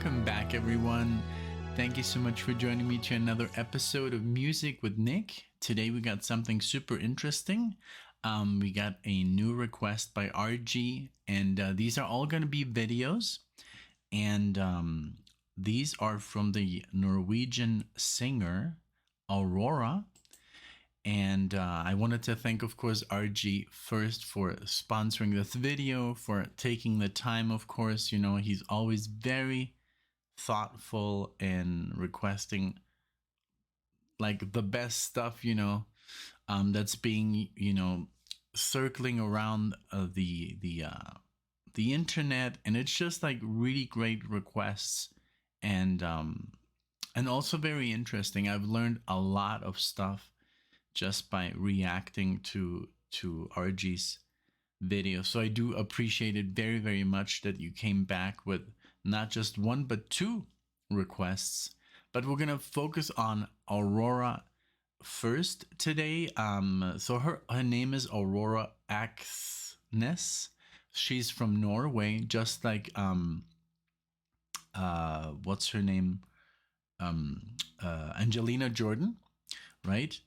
Welcome back, everyone. Thank you so much for joining me to another episode of Music with Nick. Today we got something super interesting. We got a new request by RG, and these are all going to be videos. And these are from the Norwegian singer Aurora. And I wanted to thank, of course, RG first for sponsoring this video, for taking the time, of course. You know, he's always very thoughtful and requesting like the best stuff, you know, that's being, you know, circling around the internet. And it's just like really great requests, and also very interesting. I've learned a lot of stuff just by reacting to RG's video. So I do appreciate it very, very much that you came back with not just one, but two requests. But we're gonna focus on Aurora first today. So her name is Aurora Aksnes. She's from Norway, just like what's her name? Angelina Jordan, right?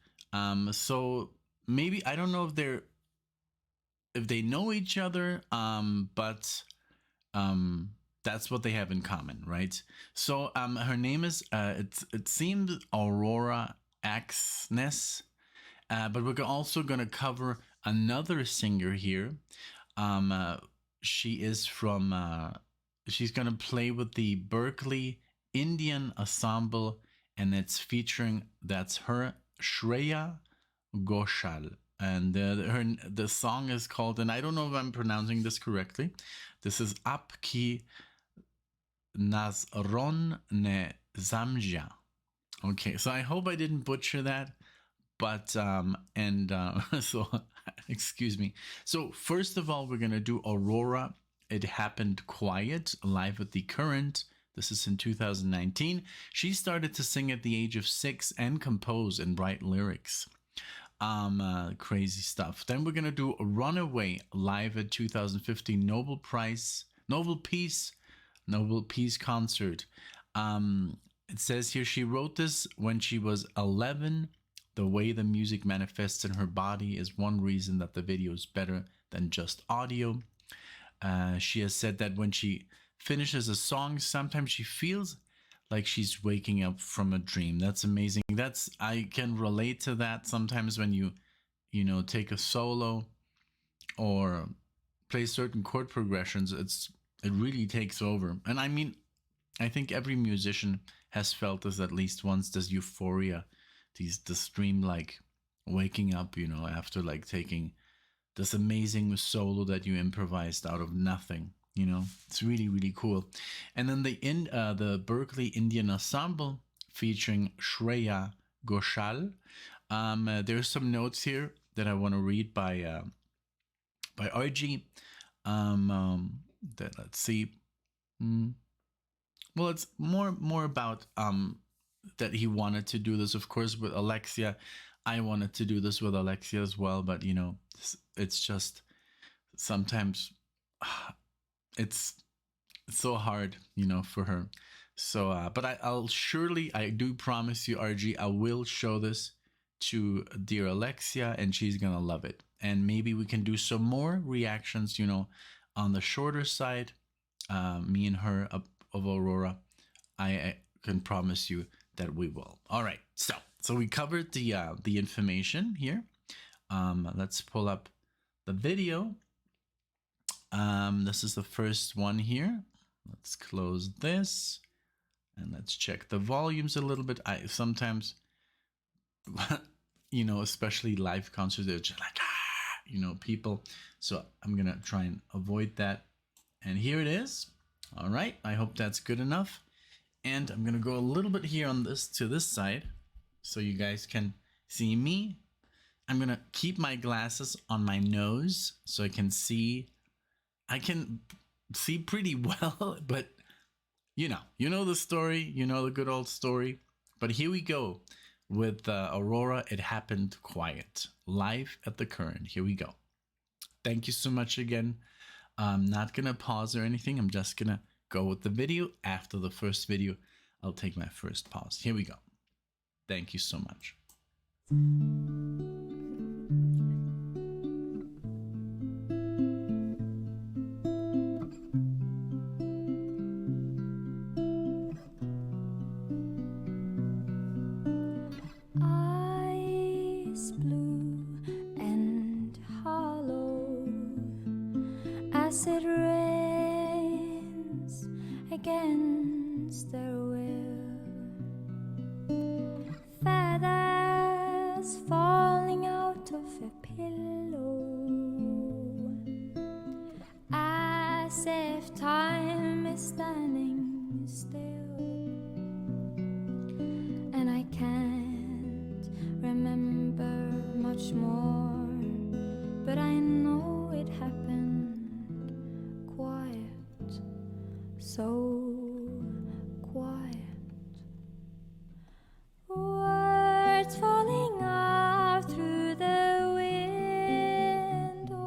So maybe, I don't know if they know each other, but that's what they have in common, right? So her name is it seems Aurora Aksnes, but we're also gonna cover another singer here. She is from she's gonna play with the Berkeley Indian Ensemble, and it's featuring, that's her, SHREYA GHOSHAL, and the song is called, and I don't know if I'm pronouncing this correctly. This is Apki Nazron ne Samjha. Okay, so I hope I didn't butcher that, but so excuse me. So first of all, we're gonna do Aurora. It Happened Quiet, live at the Current. This is in 2019. She started to sing at the age of 6 and compose and write lyrics. Crazy stuff. Then we're gonna do Runaway, live at 2015 Nobel Peace concert. It says here she wrote this when she was 11. The way the music manifests in her body is one reason that the video is better than just audio. She has said that when she finishes a song, sometimes she feels like she's waking up from a dream. That's amazing. I can relate to that. Sometimes when you know, take a solo or play certain chord progressions, it really takes over. And I mean, I think every musician has felt this at least once, this euphoria, this dream, like waking up, you know, after like taking this amazing solo that you improvised out of nothing. You know, it's really, really cool. And then the Berkeley Indian Ensemble featuring SHREYA GHOSHAL. There's some notes here that I want to read by RG. Let's see. Well, it's more about that he wanted to do this, of course, with Alexia. I wanted to do this with Alexia as well, but you know, it's just sometimes it's so hard, you know, for her. So but I do promise you, RG, I will show this to dear Alexia, and she's gonna love it. And maybe we can do some more reactions, you know, on the shorter side, me and her, of Aurora. I can promise you that we will. All right, so we covered the information here. Let's pull up the video. This is the first one here. Let's close this and let's check the volumes a little bit. I sometimes, you know, especially live concerts, they're just like, you know, people. So I'm gonna try and avoid that. And here it is. All right, I hope that's good enough. And I'm gonna go a little bit here on this to this side so you guys can see me. I'm gonna keep my glasses on my nose so I can see pretty well, but you know the story, you know the good old story. But here we go with Aurora. It Happened Quiet, live at the Current. Here we go. Thank you so much again. I'm not gonna pause or anything. I'm just gonna go with the video. After the first video, I'll take my first pause. Here we go. Thank you so much. Ice blue and hollow as it rains against their will, feathers falling out of a pillow, as if time is standing still, and I can't remember much more, but I know it happened quiet, so quiet. Words falling out through the window.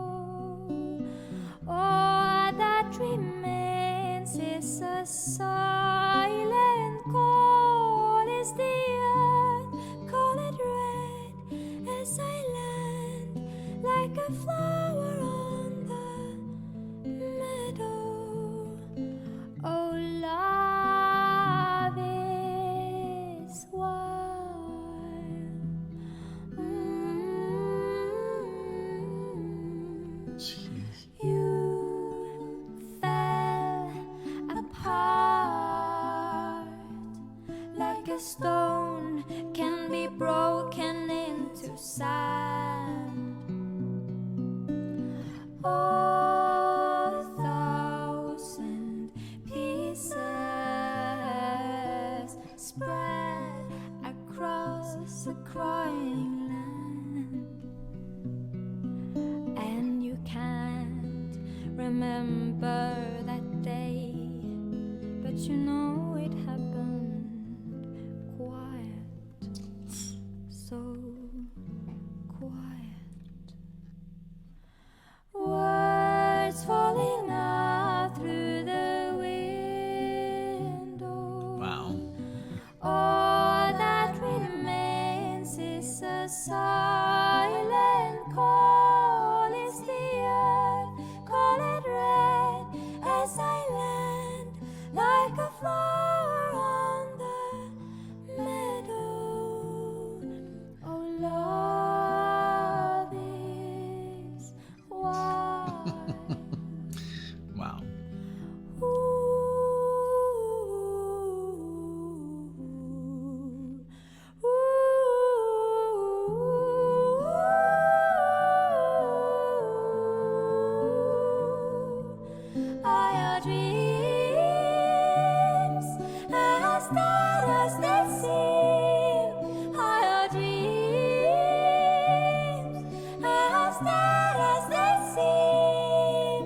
All that remains is a silent call. Is the earth colored red as I land like a flower on the meadow? Oh, love is wild. Jeez. You fell apart like a stone can be broken into sand. A thousand pieces spread across a crying land, and you can't remember that day, but you know it happened quiet, so quiet. Words falling out through the window. Wow. All that remains is a silent call. Is the earth colored red as I land like a flower on the meadow? Oh, love is wild. Wow. Our dreams as dead as they seem. Our dreams as dead as they seem.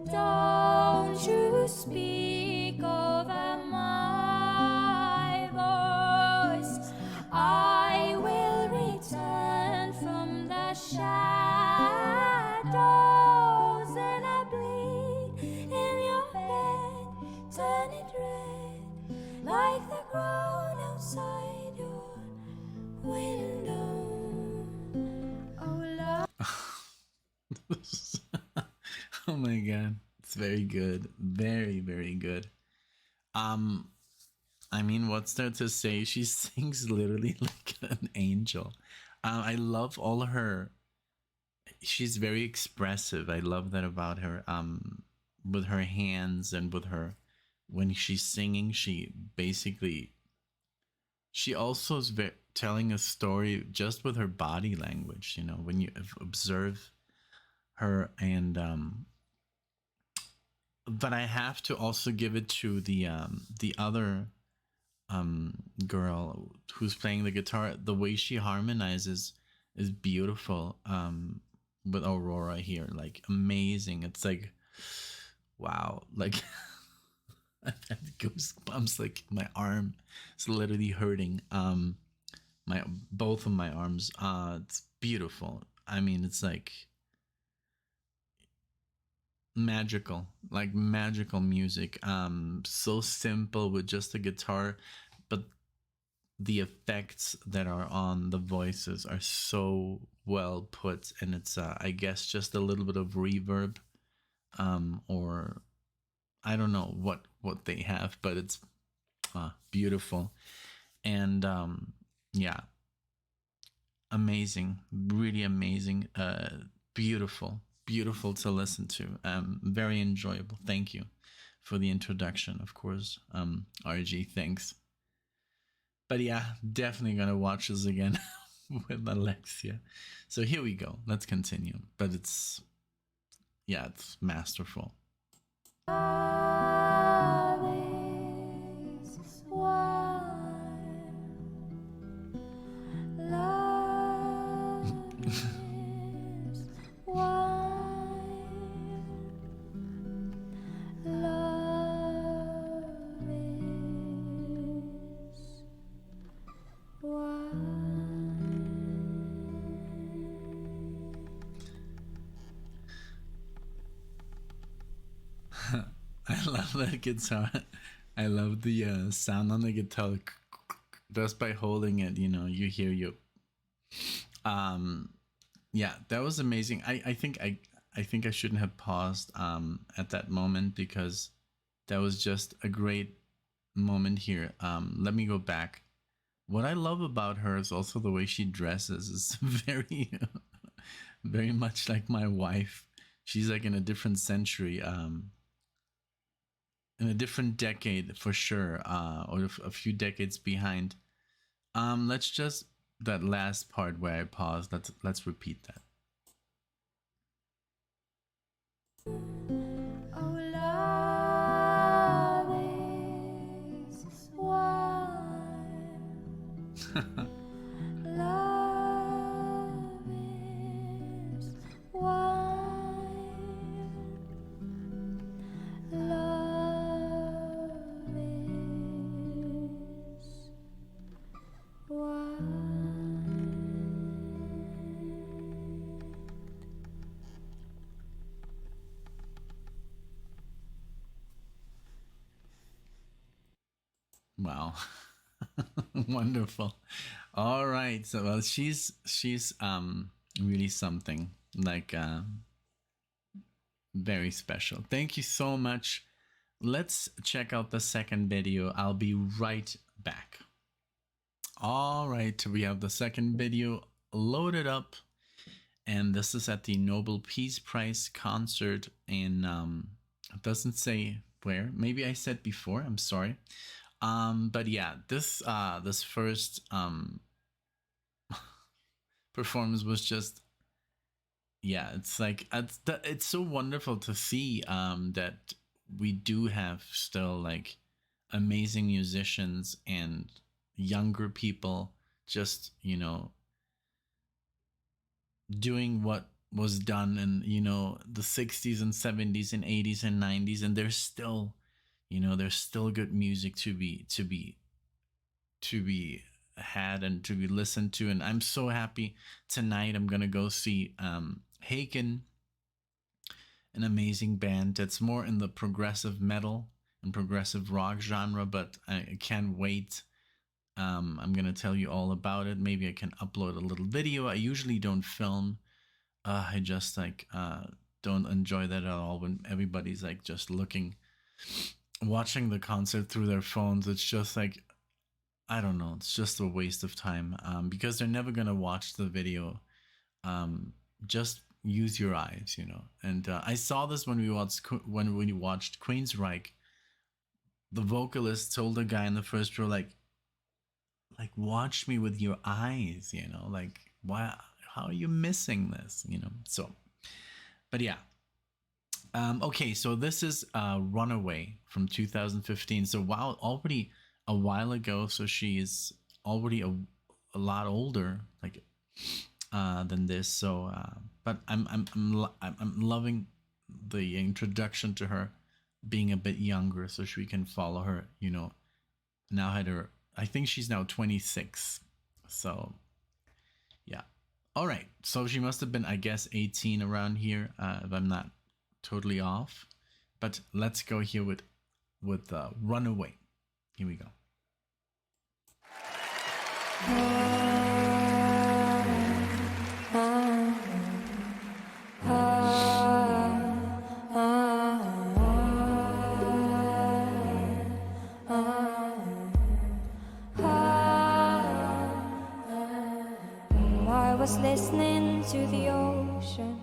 Don't you speak over my voice. I will return from the shadows, and I bleed in your head. Turn it red like the ground outside your window. Oh, love. Oh my god. It's very good. Very, very good. I mean, what's there to say? She sings literally like an angel. I love all her. She's very expressive. I love that about her. With her hands and with her, when she's singing, she basically. She also is telling a story just with her body language. You know, when you observe her, and but I have to also give it to the other girl who's playing the guitar. The way she harmonizes is beautiful. With Aurora here, like amazing. It's like, wow, like I've had goosebumps. Like my arm is literally hurting. My both of my arms. It's beautiful. I mean, it's like magical, like magical music. So simple with just a guitar, but the effects that are on the voices are so well put, and it's I guess just a little bit of reverb, or I don't know what they have, but it's beautiful. And yeah, amazing, really amazing, beautiful, beautiful to listen to, very enjoyable. Thank you for the introduction, of course, RG, thanks. But yeah, definitely gonna watch this again with Alexia. So here we go, let's continue. But it's, yeah, it's masterful. Love is wild. Love is wild. Love is wild. I love that guitar. I love the sound on the guitar. Just by holding it, you know, you hear you. Yeah, that was amazing. I think I shouldn't have paused at that moment, because that was just a great moment here. Let me go back. What I love about her is also the way she dresses. It's very very much like my wife. She's like in a different century, in a different decade for sure, or a few decades behind. Let's just, that last part where I paused, let's repeat that. Oh, love is wild. Love is wild. Love is wild. Wow. Wonderful. All right, so well, she's really something, like very special. Thank you so much. Let's check out the second video. I'll be right back. All right, we have the second video loaded up, and this is at the Nobel Peace Prize concert in it doesn't say where. Maybe I said before, I'm sorry. But yeah, this first performance was just, yeah, it's like it's so wonderful to see that we do have still like amazing musicians and younger people just, you know, doing what was done in, you know, the 60s and 70s and 80s and 90s, and there's still, you know, there's still good music to be had and to be listened to. And I'm so happy tonight I'm gonna go see Haken, an amazing band that's more in the progressive metal and progressive rock genre, but I can't wait. I'm gonna tell you all about it. Maybe I can upload a little video. I usually don't film. I just like don't enjoy that at all when everybody's like just watching the concert through their phones. It's just like, I don't know, it's just a waste of time, because they're never gonna watch the video. Just use your eyes, you know. And I saw this when we watched Queensryche. The vocalist told the guy in the first row, like watch me with your eyes, you know, like, why, how are you missing this, you know? So, but yeah. Okay, so this is Runaway from 2015. So wow, already a while ago. So she is already a lot older, like than this. So, but I'm loving the introduction to her being a bit younger, so we can follow her. You know, now had her. I think she's now 26. So, yeah. All right. So she must have been, I guess, 18 around here, if I'm not totally off. But let's go here with Runaway. Here we go. I was listening to the ocean.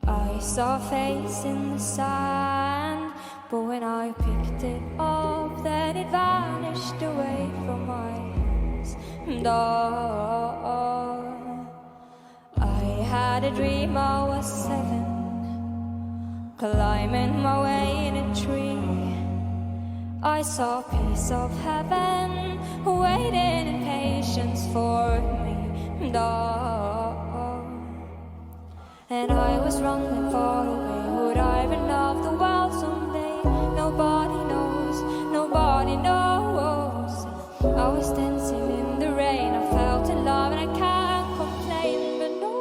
I saw a face in the sand, but when I picked it up, then it vanished away from my hands. And I had a dream I was 7, climbing my way in a tree. I saw a piece of heaven waiting in patience for me. And I was running far away. Would I run off the world someday? Nobody knows, nobody knows. I was dancing in the rain. I felt in love and I can't complain. But no,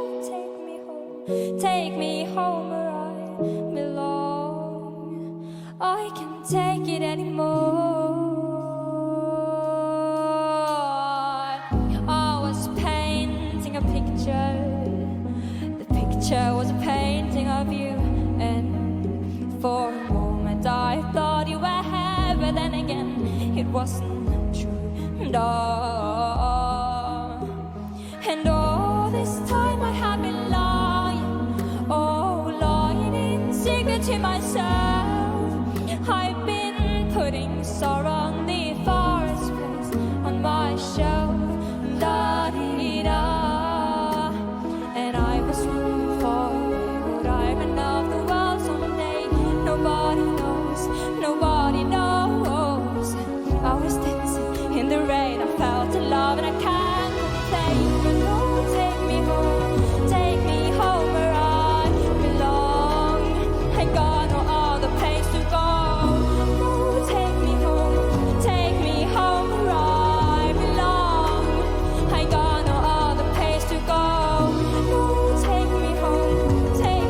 take me home where I belong. I can't take it anymore. The picture was a painting of you, and for a moment I thought you were here, but then again it wasn't true. And all this time I have been lying, lying in secret to myself. I've been putting sorrow on the forest place on my shelf. And I was running far away. Would I run off the world someday? Nobody knows, nobody knows. I was dancing in the rain. I felt in love and I can't complain. But no, take me home where I belong. I got no other place to go. No, take me home where I belong. I got no other place to go. No, take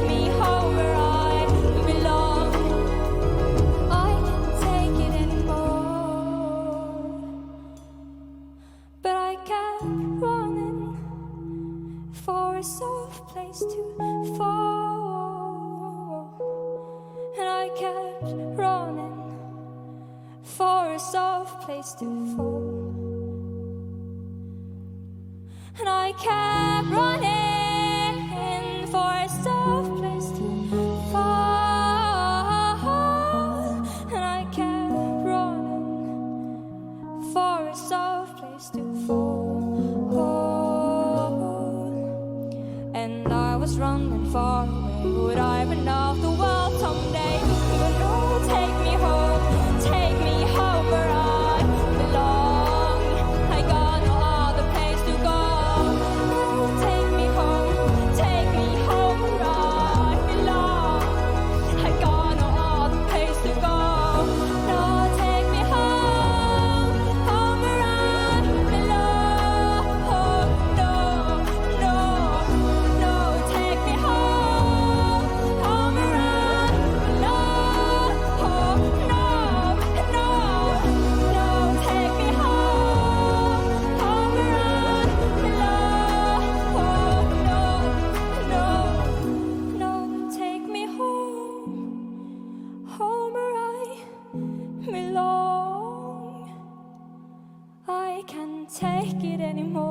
me home where I belong. I can't take it anymore. But I kept running for a soft place to fall. And I kept running for a soft place to fall. And I kept running for a soft place to fall. And I kept running for a soft place to fall. And I was running far away. Would I run off the world someday? But no, take me home where I belong. I got no other place to go. No, take me home where I belong. I got no other place to go. No, take me home where I belong. No, take me home where I belong. No, take me home where I belong. No, take me home where I belong. I can't take it anymore.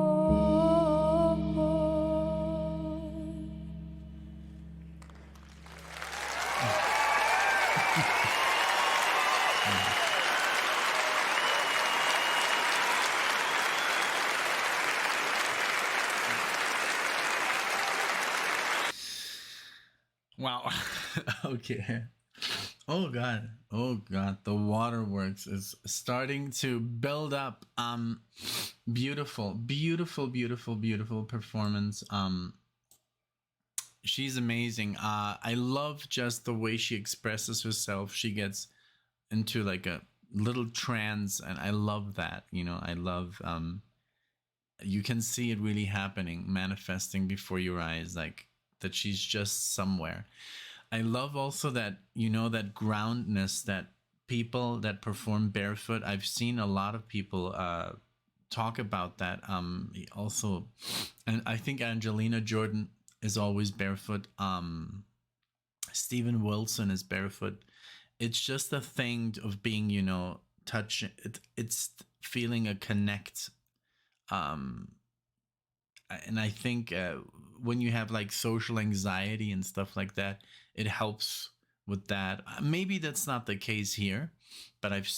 Wow. Okay. Oh god. The waterworks is starting to build up. Beautiful performance. She's amazing. I love just the way she expresses herself. She gets into like a little trance, and I love that. I love you can see it really happening, manifesting before your eyes, like that she's just somewhere. I love also that, that groundness that people that perform barefoot. I've seen a lot of people talk about that. Also, and I think Angelina Jordan is always barefoot. Steven Wilson is barefoot. It's just a thing of being, touch. It's feeling a connect. Um, and I think when you have like social anxiety and stuff like that, it helps with that. Maybe that's not the case here, but I've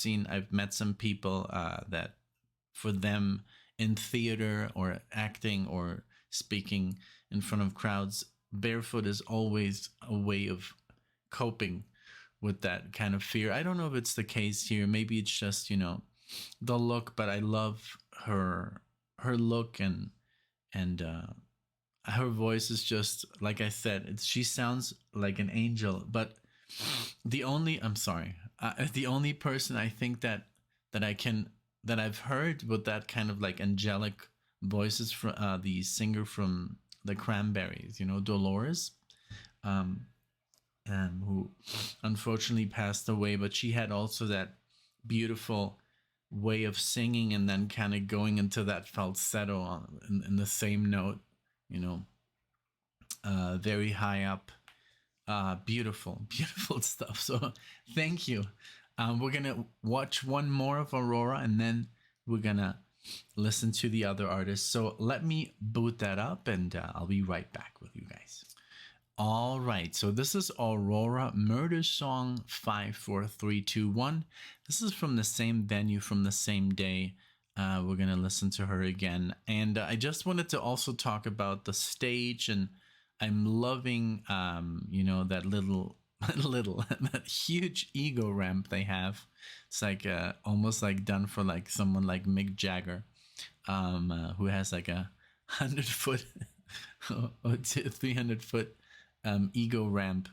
met some people that for them in theater or acting or speaking in front of crowds, barefoot is always a way of coping with that kind of fear. I don't know if it's the case here. Maybe it's just, the look, but I love her look and her voice is just like I said. She sounds like an angel. But I'm sorry, the only person I think that I've heard with that kind of like angelic voices from the singer from the Cranberries, Dolores, um, who unfortunately passed away. But she had also that beautiful way of singing and then kind of going into that falsetto in the same note, very high up. Beautiful, beautiful stuff. So thank you. We're gonna watch one more of Aurora and then we're gonna listen to the other artists. So let me boot that up and I'll be right back with you guys. All right, so this is Aurora, Murder Song 54321. This is from the same venue, from the same day. We're gonna listen to her again, and I just wanted to also talk about the stage, and I'm loving, that that huge ego ramp they have. It's like almost like done for like someone like Mick Jagger, who has like a 100-foot or 300-foot ego ramp.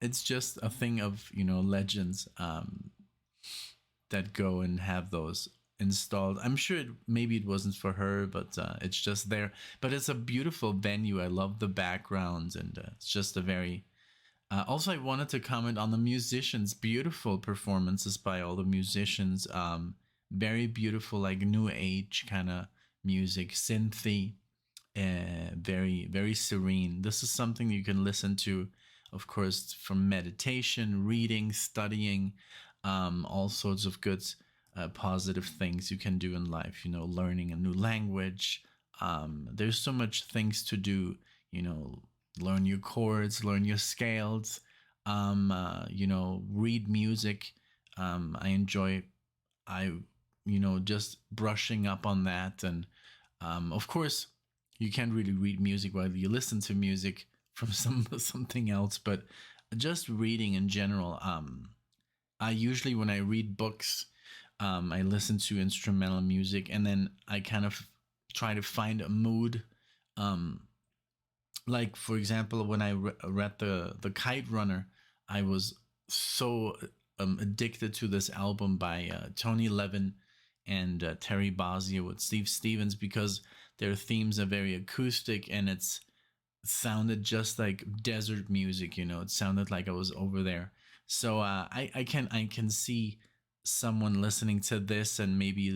It's just a thing of legends that go and have those installed. I'm sure maybe it wasn't for her, but it's just there. But it's a beautiful venue. I love the backgrounds, and it's just a very also I wanted to comment on the musicians. Beautiful performances by all the musicians. Very beautiful, like new age kind of music, synthy. Very, very serene. This is something you can listen to, of course, from meditation, reading, studying, all sorts of good positive things you can do in life, learning a new language. There's so much things to do, learn your chords, learn your scales, read music. I enjoy, just brushing up on that. And of course, you can't really read music while you listen to music from something else, but just reading in general. I usually, when I read books, I listen to instrumental music, and then I kind of try to find a mood. Like for example, when I read the Kite Runner, I was so addicted to this album by Tony Levin and Terry Bozzio with Steve Stevens, because their themes are very acoustic and it's sounded just like desert music. It sounded like I was over there. So I can see someone listening to this and maybe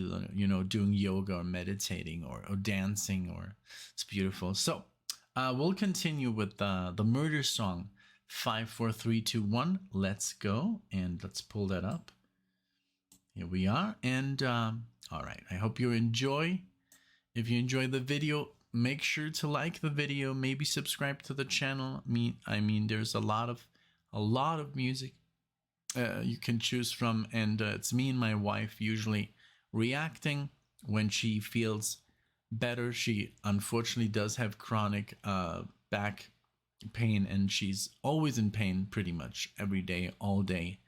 doing yoga or meditating or dancing, or it's beautiful. So we'll continue with the Murder Song 54321. Let's go, and let's pull that up. Here we are. And all right, I hope you enjoy. If you enjoy the video, make sure to like the video, maybe subscribe to the channel. I mean there's a lot of music you can choose from, and it's me and my wife usually reacting when she feels better. She unfortunately does have chronic back pain, and she's always in pain pretty much every day, all day.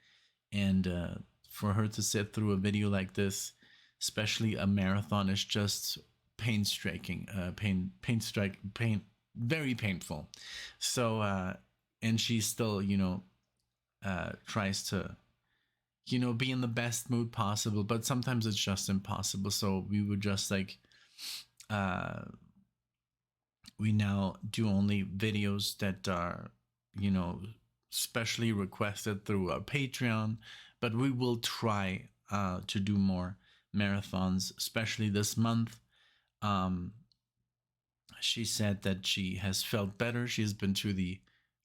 And for her to sit through a video like this, especially a marathon, is just pain, very painful. So and she still tries to be in the best mood possible, but sometimes it's just impossible. So we would just like we now do only videos that are you know, specially requested through our Patreon, but we will try to do more marathons, especially this month. She said that she has felt better. She's been to the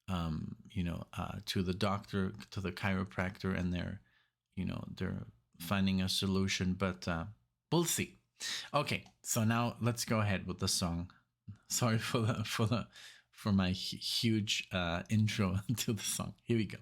to the doctor, to the chiropractor, and they're finding a solution, but we'll see. Okay, so now let's go ahead with the song. Sorry for my huge intro to the song. Here we go.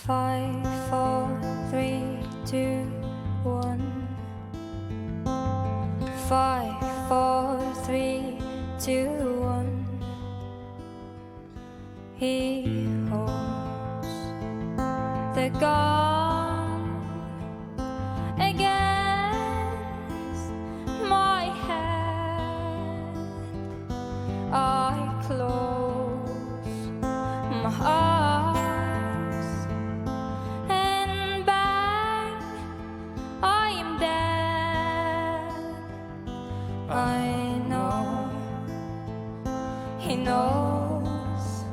Five, four, three, two, one. 5, 4, 3, 2, 1. He holds the gun against my head. I close my eyes and bang, I am dead. I know he knows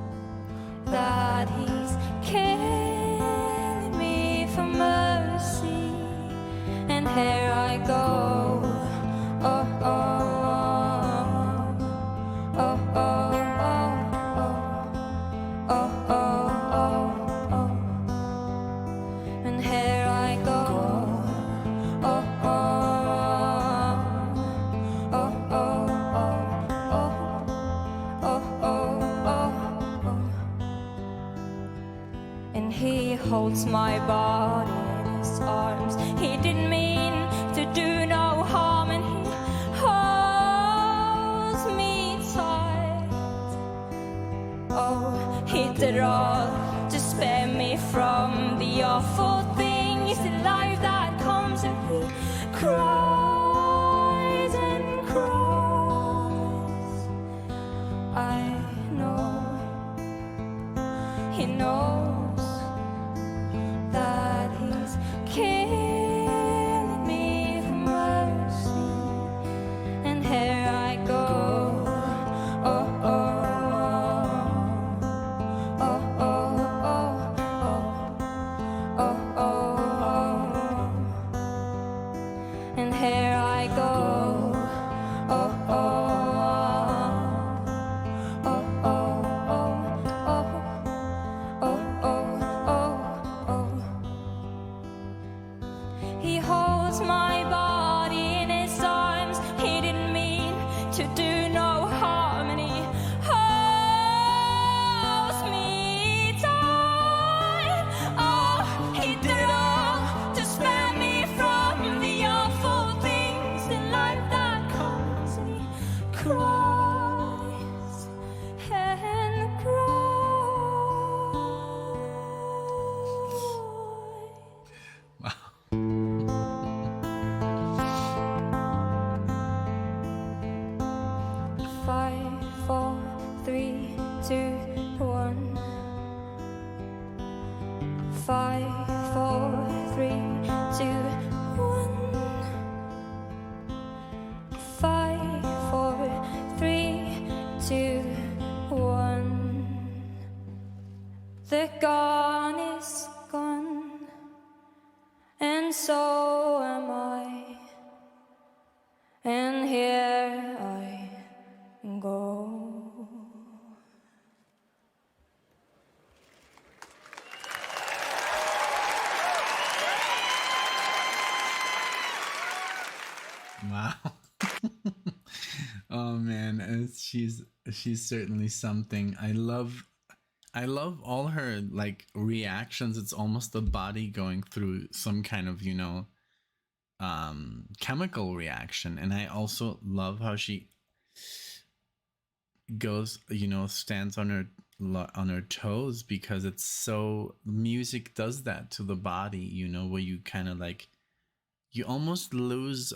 that he's killing me for mercy, and here I go. Oh, oh, oh, oh, oh, oh, oh, oh, oh, oh, and here I go. Oh, oh. And he holds my body in his arms. He didn't mean to do no harm, and he holds me tight. Oh, he did it all to spare me from the awful things in life that comes, and he cries and cries. I know he knows that he's killing me for mercy, and here I go. Oh, oh, oh, oh, oh, oh, oh, oh, and here I go. Oh, oh. He holds my body in his arms. He didn't mean to do no harm, and he holds me tight. Oh, he did it all to spare me from the awful things in life that comes, and he cries and cries. Wow. 5, 4, 3, 2, 1. 5, 4, 3, 2, 1. 5, 4, 3, 2, 1. The gun is gone, and so am I, and here I go. Wow. Oh man, she's certainly something. I love all her like reactions. It's almost the body going through some kind of, chemical reaction. And I also love how she goes, stands on her toes, because it's so, music does that to the body, where you kind of like, you almost lose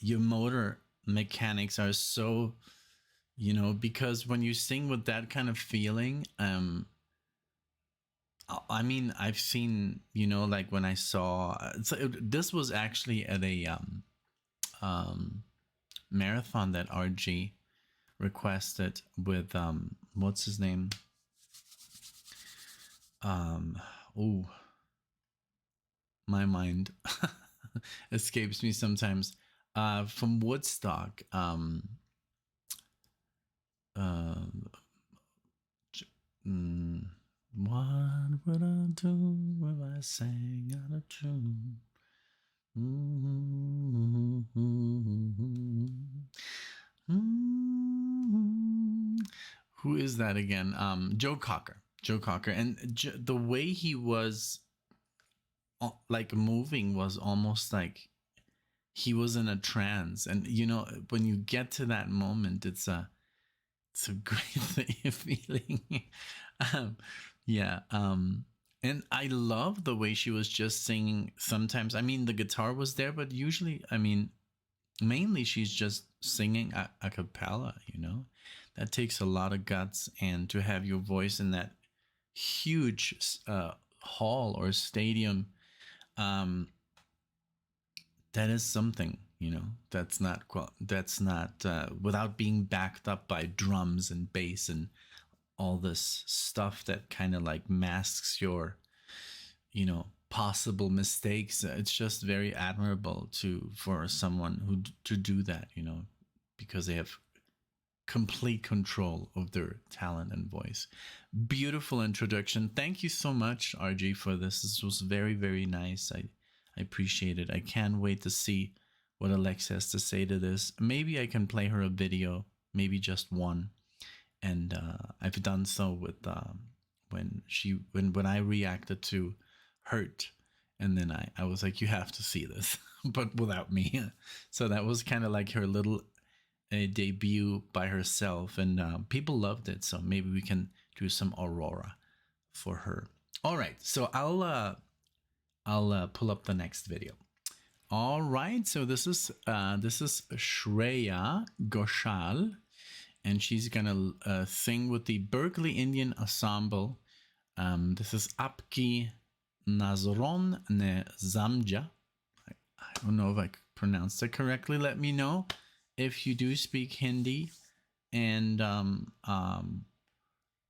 your motor mechanics are so, because when you sing with that kind of feeling, I mean, I've seen, you know, like when I saw this was actually at a um marathon that RG requested with what's his name? Oh, my mind escapes me sometimes. From Woodstock. Uh, what would I do if I sang out of tune? Who is that again? Joe Cocker. Joe Cocker, and the way he was like moving was almost like he was in a trance. And you know, when you get to that moment, it's a great feeling. um, yeah. And I love the way she was just singing. Sometimes, I mean, the guitar was there, but usually, I mean, mainly she's just singing a cappella. You know, that takes a lot of guts, and to have your voice in that huge hall or stadium, that is something. You know, that's not without being backed up by drums and bass and all this stuff that kind of like masks your, you know, possible mistakes. It's just very admirable for someone who to do that, you know, because they have complete control of their talent and voice. Beautiful introduction. Thank you so much, RG, for this. This was very, very nice. I appreciate it. I can't wait to see what Alex has to say to this. Maybe I can play her a video, maybe just one. And I've done so with when I reacted to Hurt, and then I was like, you have to see this, but without me. So that was kind of like her little debut by herself, and people loved it. So maybe we can do some Aurora for her. All right, so I'll pull up the next video. All right, so this is SHREYA GHOSHAL, and she's gonna sing with the Berkeley Indian Ensemble. This is Apki Nazron ne Samjha. I don't know if I pronounced it correctly. Let me know if you do speak Hindi. And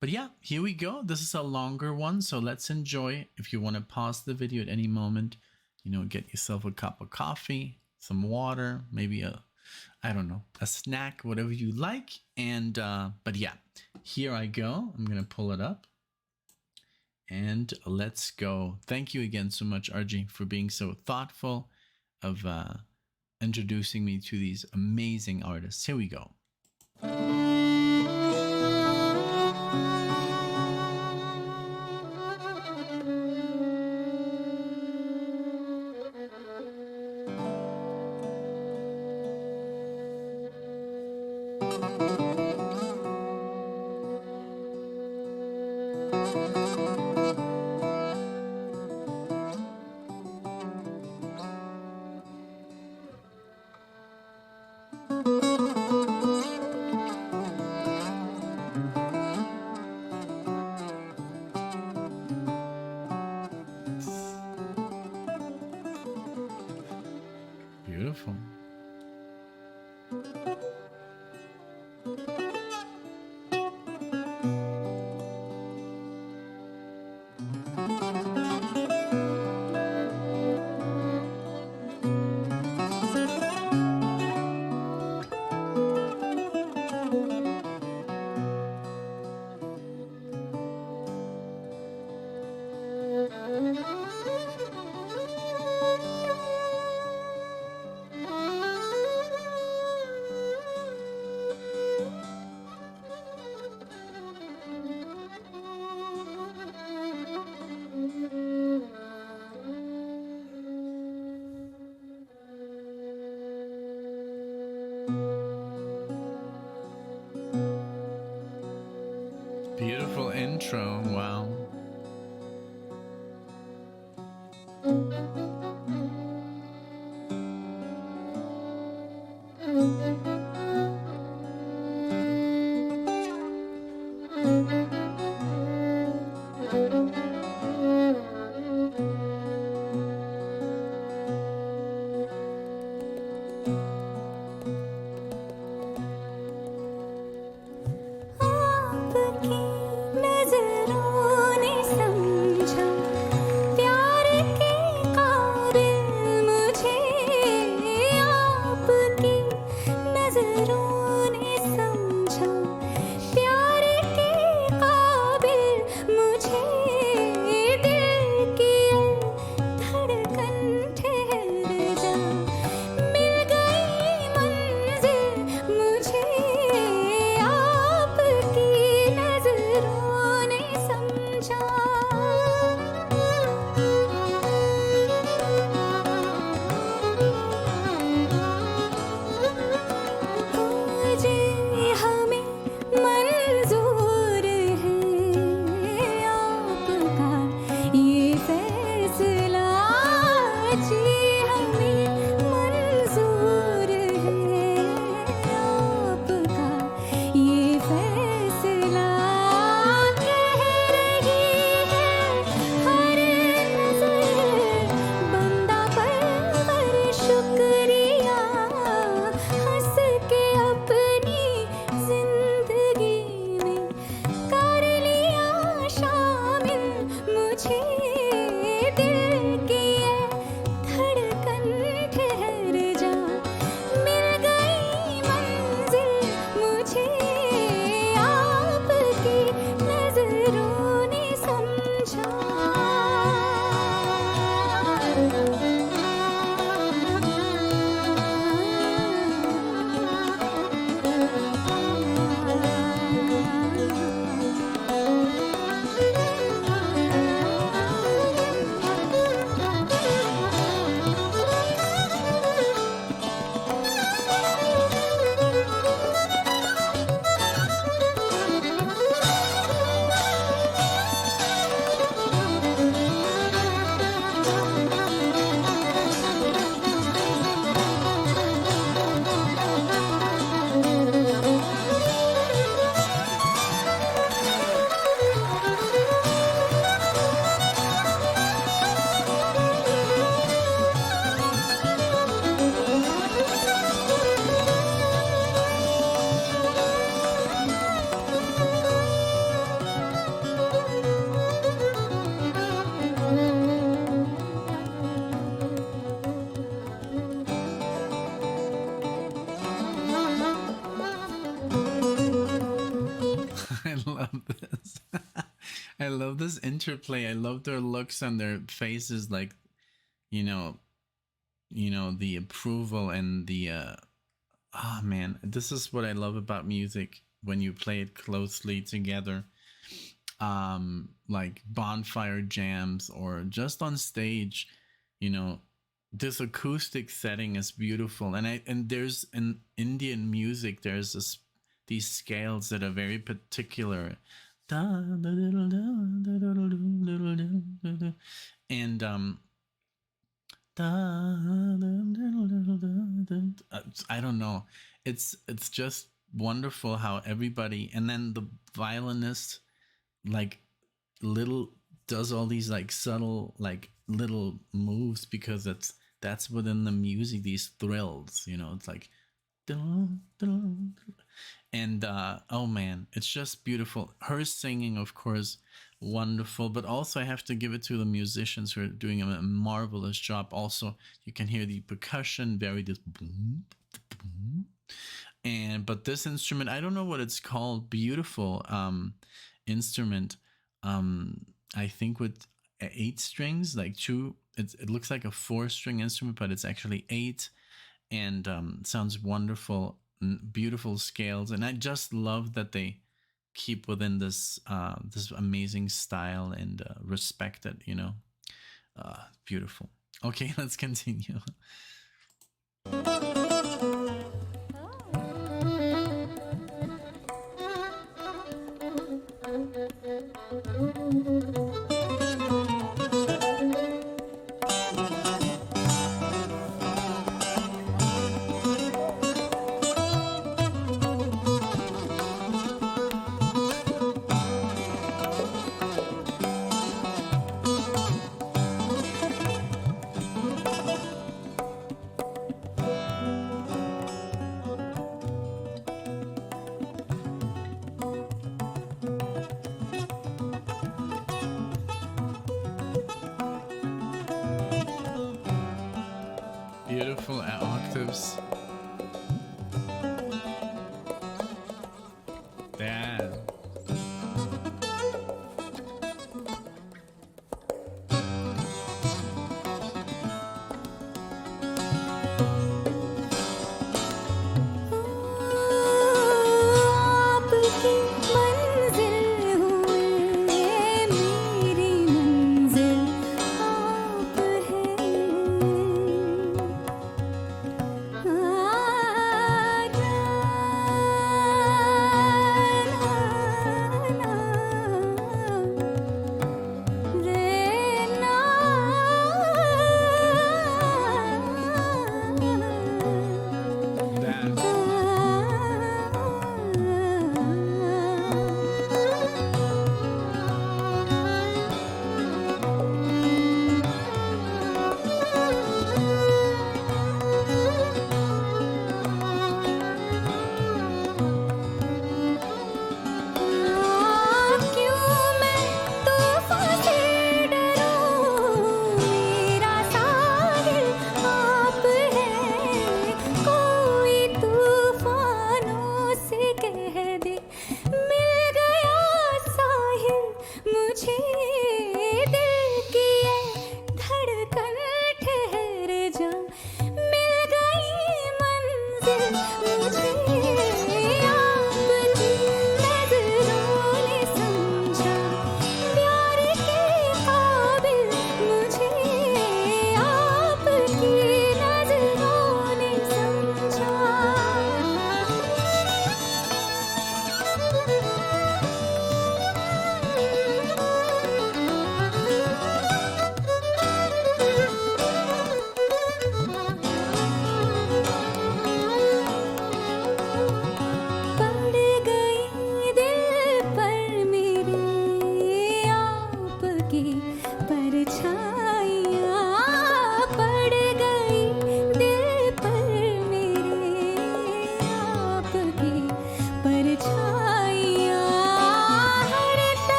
but yeah, here we go. This is a longer one, so let's enjoy. If you want to pause the video at any moment, you know, get yourself a cup of coffee, some water, maybe I don't know, a snack, whatever you like. And but yeah, here I go. I'm gonna pull it up and let's go. Thank you again so much, RG, for being so thoughtful of introducing me to these amazing artists. Here we go. Beautiful. I love this. I love this interplay. I love their looks on their faces, like, you know, the approval and the oh man, this is what I love about music when you play it closely together. Like bonfire jams or just on stage, you know, this acoustic setting is beautiful. And there's in Indian music, there's these scales that are very particular. And I don't know, it's just wonderful how everybody, and then the violinist like does all these like subtle like little moves, because that's within the music, these thrills, you know, it's like, and oh man, it's just beautiful. Her singing, of course, wonderful, but also I have to give it to the musicians who are doing a marvelous job. Also, you can hear the percussion, very this boom, boom. But this instrument, I don't know what it's called, beautiful instrument, I think with 8 strings, like it looks like a 4-string instrument, but it's actually 8, and sounds wonderful, beautiful scales. And I just love that they keep within this this amazing style and respect it, you know. Beautiful. Okay, let's continue. Beautiful octaves. Yeah.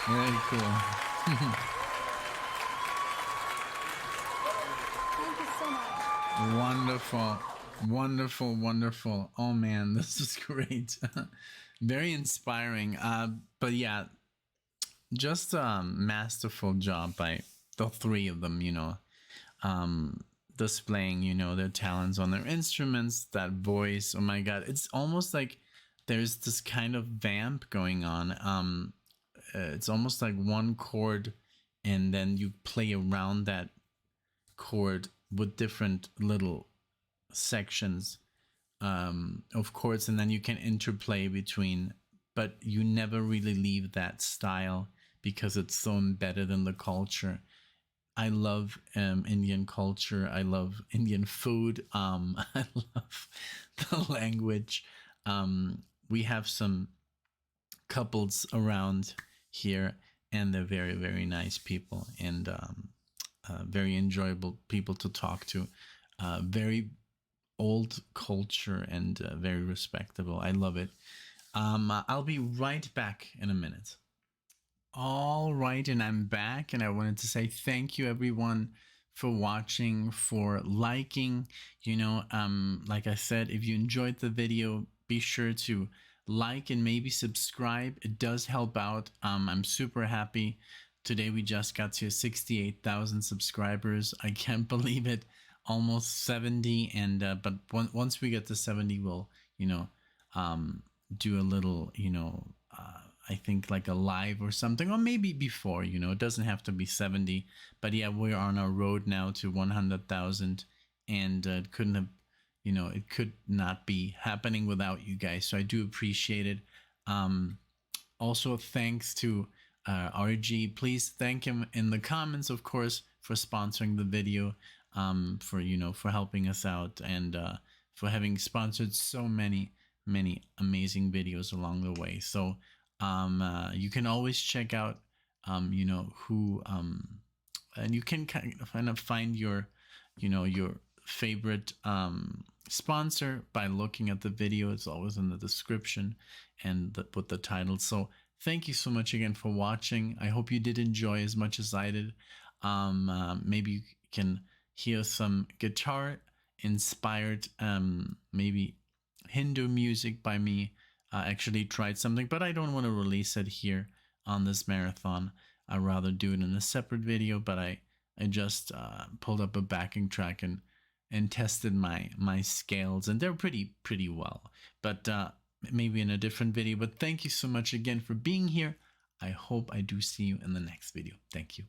Very cool. Thank you so much. Wonderful, wonderful, wonderful. Oh man, this is great. Very inspiring. But yeah, just a masterful job by the three of them, you know, displaying, you know, their talents on their instruments, that voice. Oh my God, it's almost like there's this kind of vamp going on. It's almost like one chord, and then you play around that chord with different little sections of chords, and then you can interplay between, but you never really leave that style because it's so embedded in the culture. I love Indian culture. I love Indian food. I love the language. We have some couples around here, and they're very, very nice people, and very enjoyable people to talk to. Very old culture, and very respectable. I love it. I'll be right back in a minute. All right, and I'm back, and I wanted to say thank you everyone for watching, for liking. You know, like I said, if you enjoyed the video, be sure to like and maybe subscribe. It does help out. I'm super happy. Today we just got to 68,000 subscribers. I can't believe it. Almost 70, and but once we get to 70, we'll, you know, do a little, you know, I think like a live or something, or maybe before, you know, it doesn't have to be 70, but yeah, we're on our road now to 100,000, and it couldn't have, you know, it could not be happening without you guys. So I do appreciate it. Also, thanks to RG. Please thank him in the comments, of course, for sponsoring the video, for, you know, for helping us out, and for having sponsored so many amazing videos along the way. So you can always check out, you know, who, and you can kind of find your, you know, your favorite sponsor by looking at the video. It's always in the description and with the title. So thank you so much again for watching. I hope you did enjoy as much as I did. Maybe you can hear some guitar inspired, maybe Hindu music by me. Actually tried something, but I don't want to release it here on this marathon. I'd rather do it in a separate video, but I just pulled up a backing track and tested my scales, and they're pretty well, but maybe in a different video. But thank you so much again for being here. I hope I do see you in the next video. Thank you.